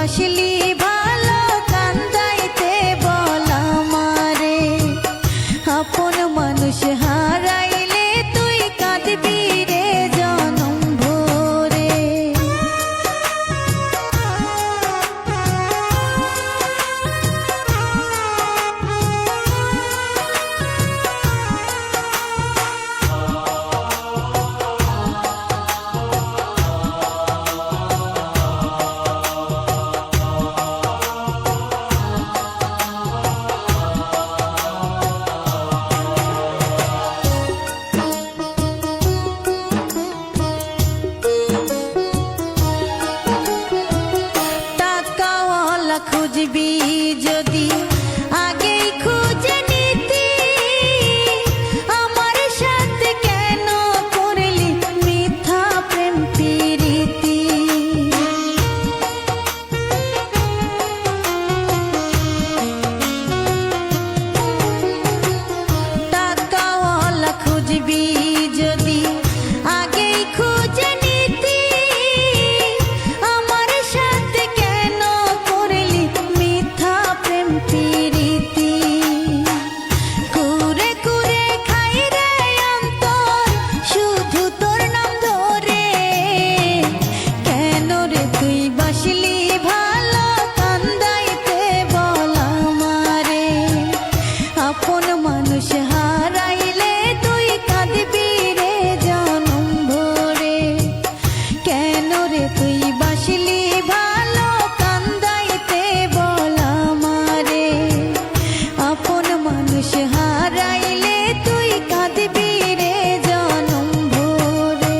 বাসলি ভালো কান্দাইতে বল আমারে। আপন মানুষ হারাইলে তুই কাঁদবি রে জনম ভরে। খুঁজবি যদি আগেই খুঁজে নিতি, আমার সাথে কেন করলি মিথ্যা প্রেম প্রীতি। টাকাওয়ালা খুঁজবি যদি আগেই খুঁজে নিতি, আমার সাথে কেন করলি মিথ্যা প্রেম প্রীতি। কুরে কুরে খাই রে অন্তর শুধু তোর নাম ধরে। কেন রে তুই বাসলি ভালো কান্দাইতে বল আমারে। আপন মানুষ হারাইলে তুই কাঁদবি রে জনম ভরে। কেন রে তুই বাসলি ভালো কান্দাইতে বল আমারে। আপন মানুষ হারাইলে তুই কাঁদবি রে জনম ভরে।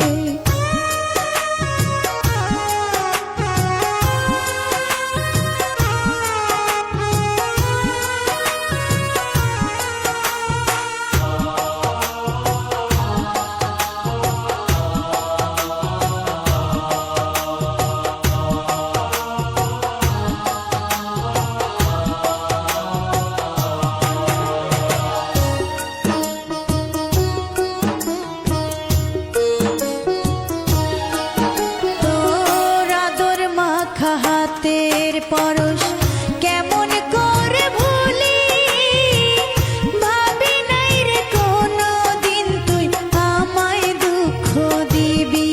তোর আদর মাখা হাতের পরশ কেমন করে ভুলি। ভাবি নাই রে কোনো দিন তুই আমায় দুঃখ দিবি।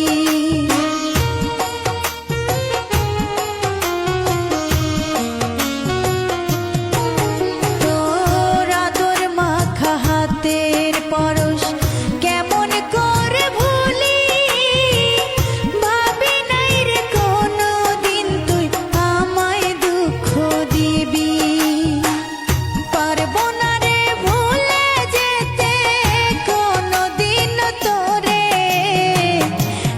তোর আদর মাখা হাতের পরশ কেমন করে ভুলি। ভাবি নাই রে কোনো দিন তুই আমায় দুঃখ দিবি। পারবো না রে ভুলে যেতে কোনো দিন তোরে।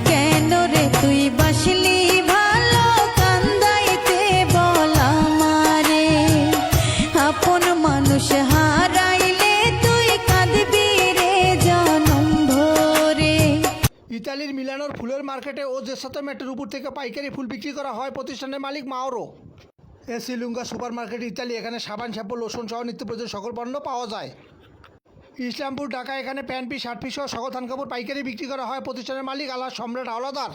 কেন রে তুই বাসলি ভালো কান্দাইতে বল আমারে। আপন মানুষ হারাইলে তুই কাঁদবি রে জনম ভরে। ইতালির মিলানোর ফুলের মার্কেটে ও জেসাতো মেটের উপর থেকে পাইকারি ফুল বিক্রি করা হয় প্রতিষ্ঠানের মালিক Mauro. Esselunga super market Italy. এখানে সাবান শ্যাম্পু লোশন সহ নিত্য প্রয়োজনীয় সকল পণ্য পাওয়া যায়। ইসলামপুর ঢাকা। এখানে প্যান্ট পিস শার্ট পিস সহ সকল থান কাপড় পাইকারি বিক্রি করা হয় প্রতিষ্ঠানের মালিক আল্লাহ সম্রাট হাওলাদার।